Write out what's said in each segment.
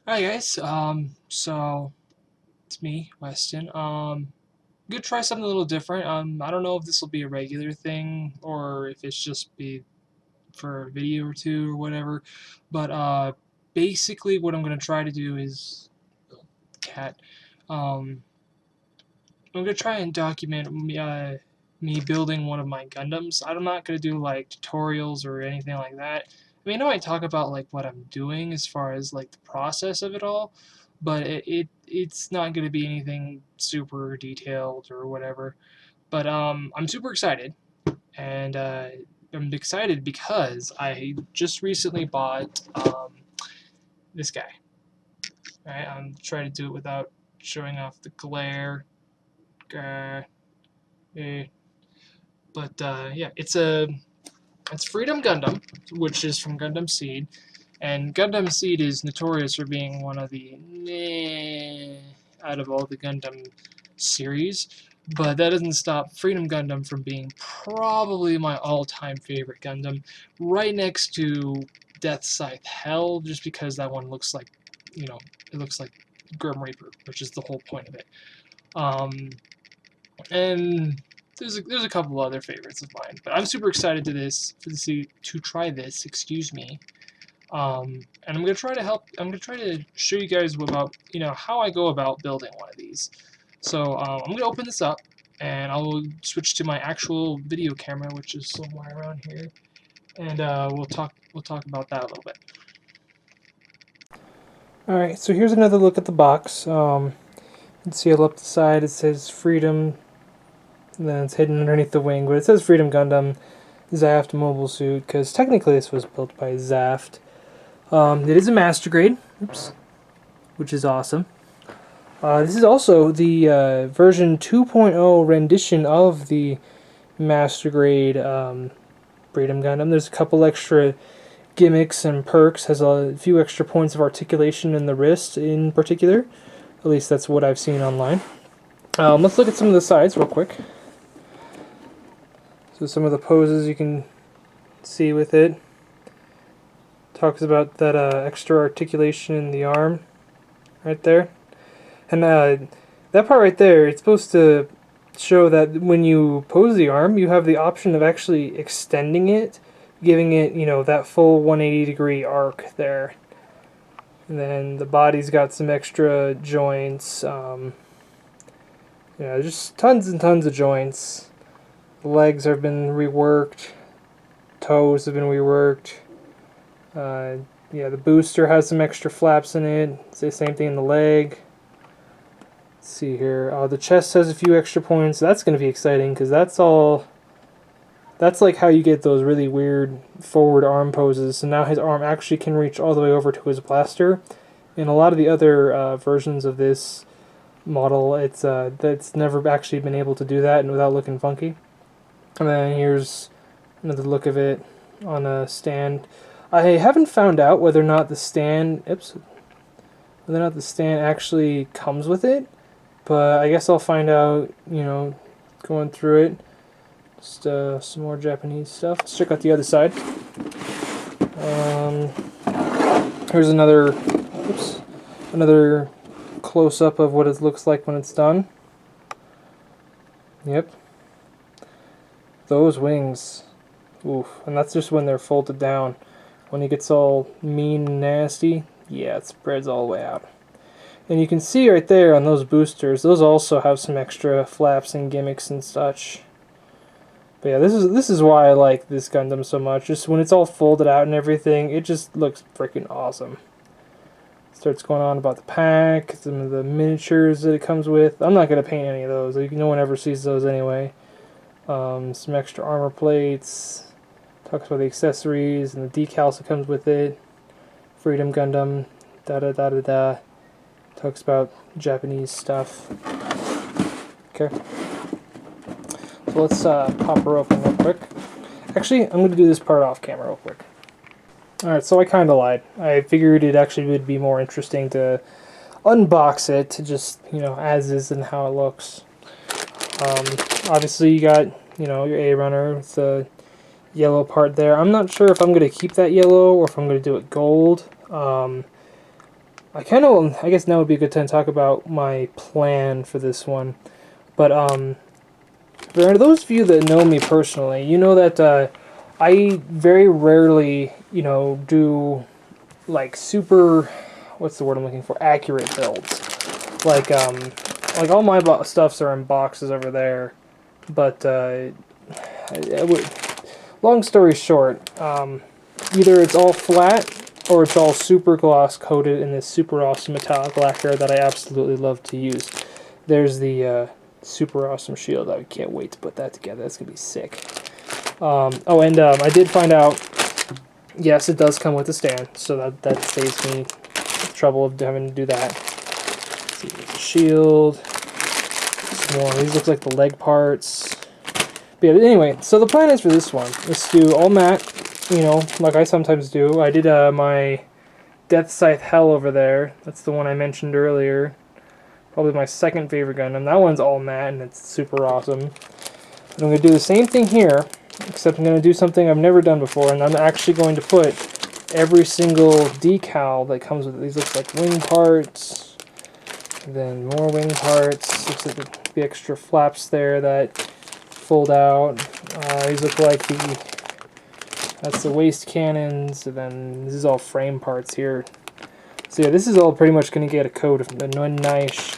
Hi guys, so it's me, Weston. Gonna try something a little different. I don't know if this will be a regular thing or if it's just be for a video or two or whatever. But basically, what I'm gonna try to do is cat. Um, I'm gonna try and document me building one of my Gundams. I'm not gonna do like tutorials or anything like that. I mean, I might talk about like what I'm doing as far as like the process of it all, but it's not gonna be anything super detailed or whatever. But I'm super excited, and I'm excited because I just recently bought this guy. Right, I'm trying to do it without showing off the glare. Uh, eh, But yeah, it's Freedom Gundam, which is from Gundam Seed, and Gundam Seed is notorious for being one of the meh out of all the Gundam series. But that doesn't stop Freedom Gundam from being probably my all-time favorite Gundam, right next to Death Scythe Hell, just because that one looks like, it looks like Grim Reaper, which is the whole point of it. And there's a couple other favorites of mine, but I'm super excited to try this. Excuse me. And I'm gonna try to help. I'm gonna try to show you guys about how I go about building one of these. So I'm gonna open this up, and I'll switch to my actual video camera, which is somewhere around here, and we'll talk about that a little bit. Alright, so here's another look at the box. You can see up the side it says Freedom, and then it's hidden underneath the wing, but it says Freedom Gundam Z.A.F.T mobile suit, because technically this was built by Z.A.F.T. It is a master grade, which is awesome. This is also the version 2.0 rendition of the master grade Freedom Gundam. There's a couple extra gimmicks and perks, has a few extra points of articulation in the wrist in particular. At least that's what I've seen online. Let's look at some of the sides real quick. So some of the poses you can see with it. Talks about that extra articulation in the arm right there. And that part right there, it's supposed to show that when you pose the arm, you have the option of actually extending it, giving it, that full 180-degree arc there. And then the body's got some extra joints. Just tons and tons of joints. The legs have been reworked. Toes have been reworked. The booster has some extra flaps in it. It's the same thing in the leg. Let's see here. The chest has a few extra points. That's going to be exciting because that's like how you get those really weird forward arm poses. So now his arm actually can reach all the way over to his blaster. In a lot of the other versions of this model, that's never actually been able to do that and without looking funky. And then here's another look of it on a stand. I haven't found out whether or not the stand actually comes with it, but I guess I'll find out, going through it. Just some more Japanese stuff. Let's check out the other side. Here's another close-up of what it looks like when it's done. Yep. Those wings. Oof. And that's just when they're folded down. When it gets all mean and nasty, yeah, it spreads all the way out. And you can see right there on those boosters, those also have some extra flaps and gimmicks and such. But yeah, this is why I like this Gundam so much. Just when it's all folded out and everything, it just looks freaking awesome. Starts going on about the pack, some of the miniatures that it comes with. I'm not going to paint any of those. No one ever sees those anyway. Some extra armor plates. Talks about the accessories and the decals that comes with it. Freedom Gundam. Da-da-da-da-da. Talks about Japanese stuff. Okay. So let's pop her open real quick. Actually, I'm going to do this part off camera real quick. Alright, so I kind of lied. I figured it actually would be more interesting to unbox it, to just, as is and how it looks. Obviously you got, your A runner with the yellow part there. I'm not sure if I'm going to keep that yellow or if I'm going to do it gold. I guess now would be a good time to talk about my plan for this one. But for those of you that know me personally, you know that I very rarely, do like super, what's the word I'm looking for? Accurate builds. Like all my stuffs are in boxes over there. But I would, long story short, either it's all flat or it's all super gloss coated in this super awesome metallic lacquer that I absolutely love to use. There's the super awesome shield. I can't wait to put that together. That's gonna be sick. I did find out. Yes, it does come with a stand, so that saves me the trouble of having to do that. Let's see, there's a shield. Some more. These look like the leg parts. But yeah, anyway, so the plan is for this one is to do all matte, like I sometimes do. I did my Death Scythe Hell over there. That's the one I mentioned earlier. Probably my second favorite Gundam. That one's all matte and it's super awesome. And I'm going to do the same thing here, except I'm going to do something I've never done before, and I'm actually going to put every single decal that comes with it. These look like wing parts, and then more wing parts. Looks like the extra flaps there that fold out. These look like that's the waist cannons, and then this is all frame parts here. So yeah, this is all pretty much going to get a coat of the nice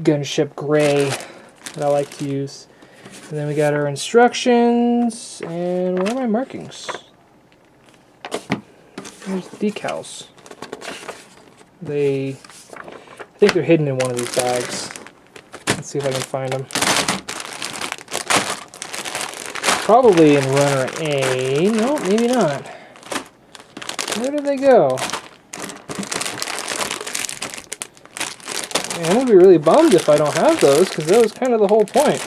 gunship gray that I like to use. And then we got our instructions, and where are my markings? There's the decals. I think they're hidden in one of these bags. Let's see if I can find them. Probably in runner A. No, maybe not. Where did they go? Man, I'm going to be really bummed if I don't have those, because that was kind of the whole point.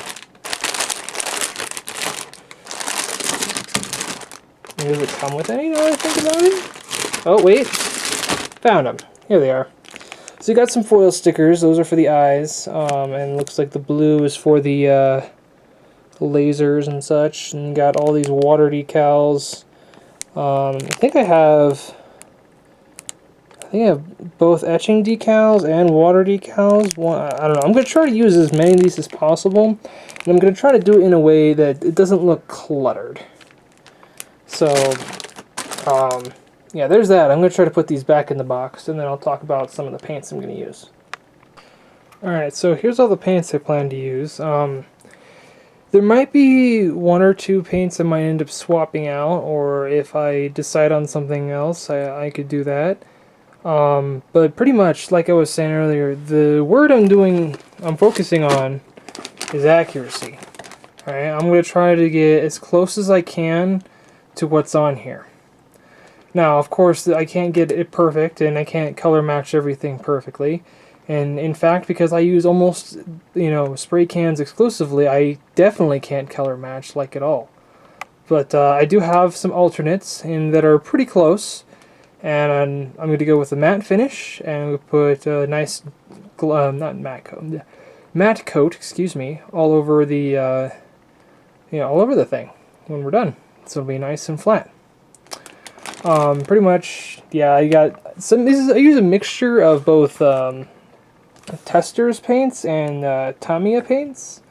Maybe does it come with any now that I think about it? Oh, wait. Found them. Here they are. So you got some foil stickers. Those are for the eyes. And looks like the blue is for the lasers and such. And you got all these water decals. I think I have both etching decals and water decals. I don't know. I'm going to try to use as many of these as possible. And I'm going to try to do it in a way that it doesn't look cluttered. So, yeah, there's that. I'm going to try to put these back in the box, and then I'll talk about some of the paints I'm going to use. Alright, so here's all the paints I plan to use. There might be one or two paints I might end up swapping out, or if I decide on something else, I could do that. But pretty much, like I was saying earlier, the word I'm focusing on is accuracy. Alright, I'm going to try to get as close as I can to what's on here. Now, of course, I can't get it perfect, and I can't color match everything perfectly. And in fact, because I use almost, spray cans exclusively, I definitely can't color match like at all. But I do have some alternates that are pretty close. And I'm going to go with a matte finish, and we put a nice, not matte coat, matte coat, excuse me, all over the, all over the thing when we're done. So it'll be nice and flat. Pretty much, yeah, I got some. I use a mixture of both Testors paints and Tamiya paints.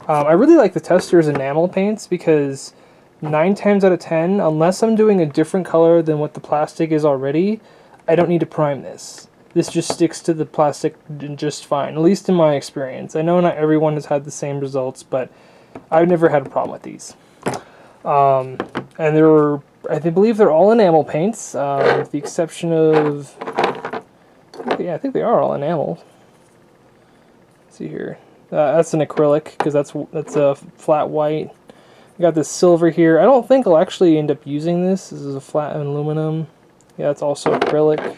I really like the Testors enamel paints because 9 times out of 10, unless I'm doing a different color than what the plastic is already, I don't need to prime this. This just sticks to the plastic just fine, at least in my experience. I know not everyone has had the same results, but I've never had a problem with these. And I believe they're all enamel paints, with the exception of, I think they are all enamel. Let's see here. That's an acrylic, because that's a flat white. I got this silver here. I don't think I'll actually end up using this. This is a flat aluminum. Yeah, it's also acrylic. I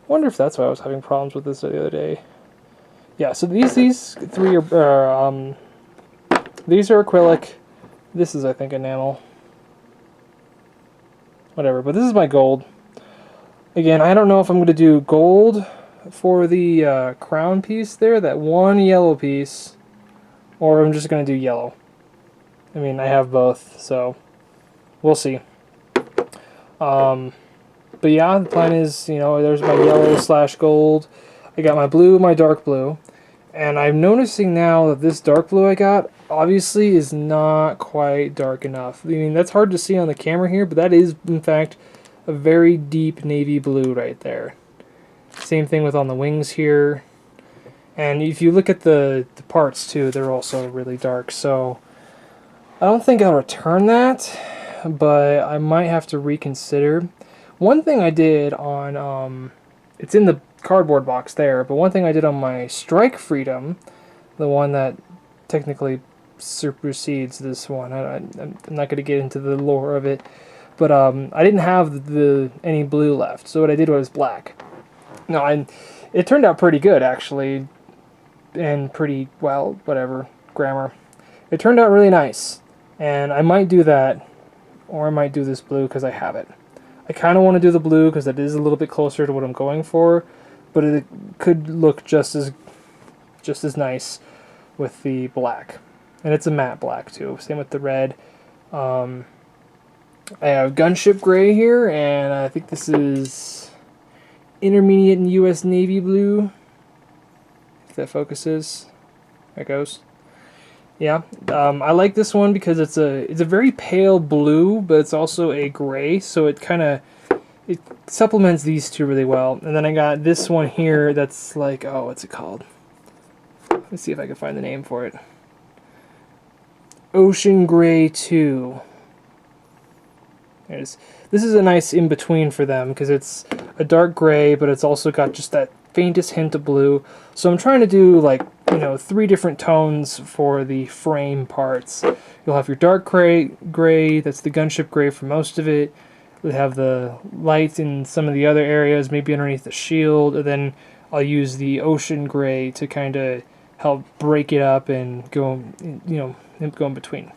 wonder if that's why I was having problems with this the other day. Yeah, so these three are these are acrylic. This is, I think, enamel. Whatever, but this is my gold. Again, I don't know if I'm going to do gold for the crown piece there, that one yellow piece, or I'm just going to do yellow. I mean, I have both, so we'll see. But yeah, the plan is, there's my yellow slash gold. I got my blue, my dark blue. And I'm noticing now that this dark blue I got obviously is not quite dark enough. I mean, that's hard to see on the camera here, but that is, in fact, a very deep navy blue right there. Same thing with on the wings here. And if you look at the parts too, they're also really dark. So I don't think I'll return that, but I might have to reconsider. One thing I did on, it's in the cardboard box there, but one thing I did on my Strike Freedom, the one that technically supersedes this one, I'm not going to get into the lore of it, but I didn't have any blue left, so what I did was black. No, it turned out pretty good actually, and pretty, well, whatever, grammar. It turned out really nice, and I might do that, or I might do this blue because I have it. I kind of want to do the blue because that is a little bit closer to what I'm going for, but it could look just as nice with the black. And it's a matte black too. Same with the red. I have gunship gray here, and I think this is intermediate in U.S. Navy blue. If that focuses, there it goes. Yeah, I like this one because it's a very pale blue, but it's also a gray, so it supplements these two really well. And then I got this one here that's like, oh, what's it called? Let's see if I can find the name for it. Ocean Gray 2. This is a nice in-between for them because it's a dark gray, but it's also got just that faintest hint of blue. So I'm trying to do like, 3 different tones for the frame parts. You'll have your dark gray, that's the gunship gray for most of it. You'll have the light in some of the other areas, maybe underneath the shield, and then I'll use the ocean gray to kind of help break it up and go in between.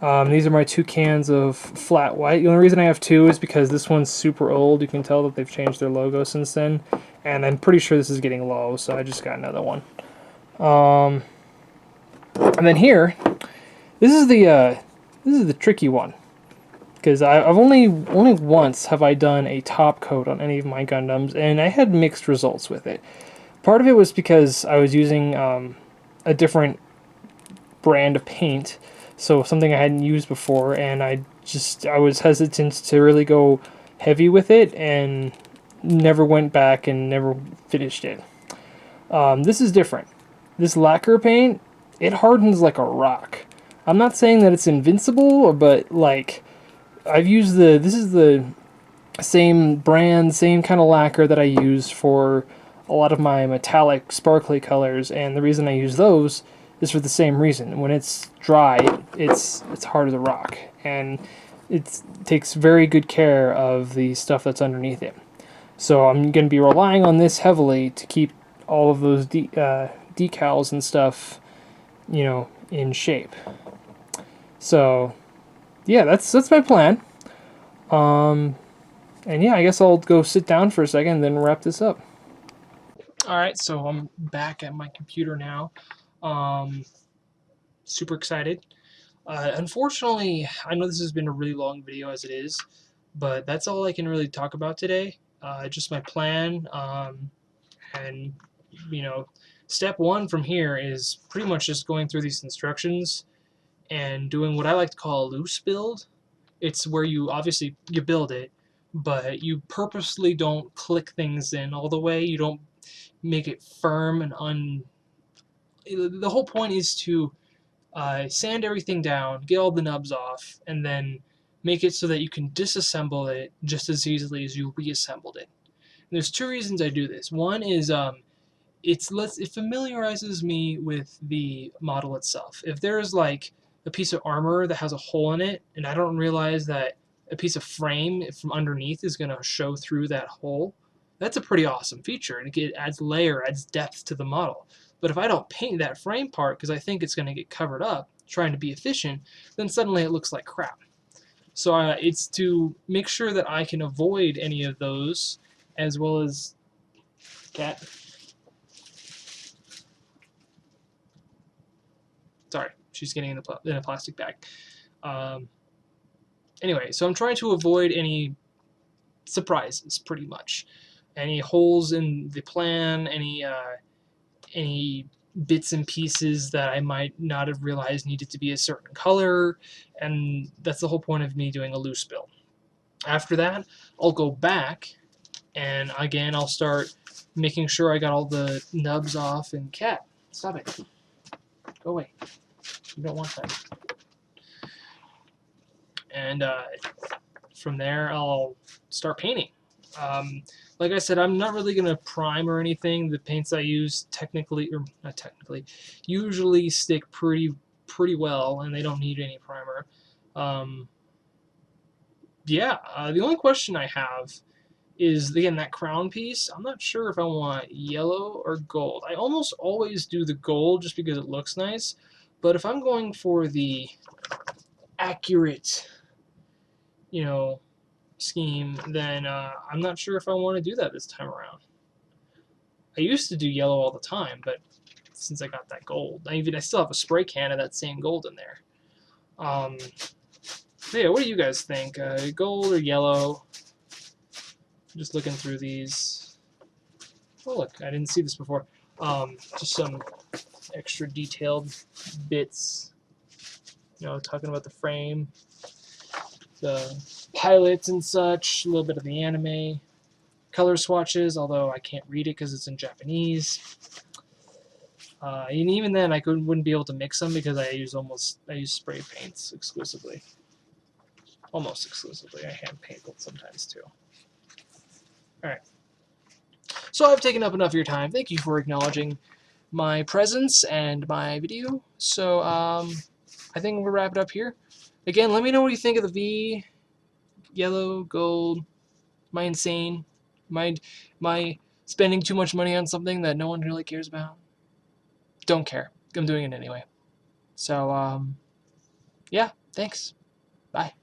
These are my 2 cans of flat white. The only reason I have 2 is because this one's super old. You can tell that they've changed their logo since then. And I'm pretty sure this is getting low, so I just got another one. And then here, this is the tricky one. Because I've only once have I done a top coat on any of my Gundams, and I had mixed results with it. Part of it was because I was using a different brand of paint, so something I hadn't used before, and I was hesitant to really go heavy with it, and never went back and never finished it. This is different. This lacquer paint, it hardens like a rock. I'm not saying that it's invincible, but like I've used this is the same brand, same kind of lacquer that I use for a lot of my metallic sparkly colors, and the reason I use those is for the same reason. When it's dry, it's hard as a rock, and it takes very good care of the stuff that's underneath it. So I'm going to be relying on this heavily to keep all of those decals and stuff, in shape. So yeah, that's my plan. And yeah, I guess I'll go sit down for a second and then wrap this up. Alright, so I'm back at my computer now. Super excited. Unfortunately, I know this has been a really long video as it is, but that's all I can really talk about today. Just my plan, and step 1 from here is pretty much just going through these instructions and doing what I like to call a loose build. It's where you obviously you build it, but you purposely don't click things in all the way. You don't make it firm and the whole point is to sand everything down, get all the nubs off, and then make it so that you can disassemble it just as easily as you reassembled it. And there's 2 reasons I do this. One is it familiarizes me with the model itself. If there's like a piece of armor that has a hole in it, and I don't realize that a piece of frame from underneath is going to show through that hole, that's a pretty awesome feature, and it adds adds depth to the model. But if I don't paint that frame part because I think it's going to get covered up, trying to be efficient, then suddenly it looks like crap. So it's to make sure that I can avoid any of those, as well as cat. Sorry, she's getting in a plastic bag. Anyway, so I'm trying to avoid any surprises, pretty much. Any holes in the plan, any bits and pieces that I might not have realized needed to be a certain color, and that's the whole point of me doing a loose build. After that, I'll go back, and again, I'll start making sure I got all the nubs off. And cat, stop it. Go away. You don't want that. And from there, I'll start painting. Like I said, I'm not really going to prime or anything. The paints I use technically, or not technically, usually stick pretty well, and they don't need any primer. Um, yeah, the only question I have is, again, that crown piece. I'm not sure if I want yellow or gold. I almost always do the gold just because it looks nice, but if I'm going for the accurate, you know, scheme, then I'm not sure if I want to do that this time around. I used to do yellow all the time, but since I got that gold, I still have a spray can of that same gold in there. So yeah, what do you guys think? Gold or yellow? Just looking through these. Oh look, I didn't see this before. Just some extra detailed bits. You know, talking about the frame, the pilots and such, a little bit of the anime. Color swatches, although I can't read it because it's in Japanese. And even then, I wouldn't be able to mix them because I use spray paints exclusively. Almost exclusively. I hand paint sometimes too. All right. So I've taken up enough of your time. Thank you for acknowledging my presence and my video. So I think we'll wrap it up here. Again, let me know what you think of the V, yellow, gold. Am I insane? Am I spending too much money on something that no one really cares about? Don't care. I'm doing it anyway. So, yeah, thanks. Bye.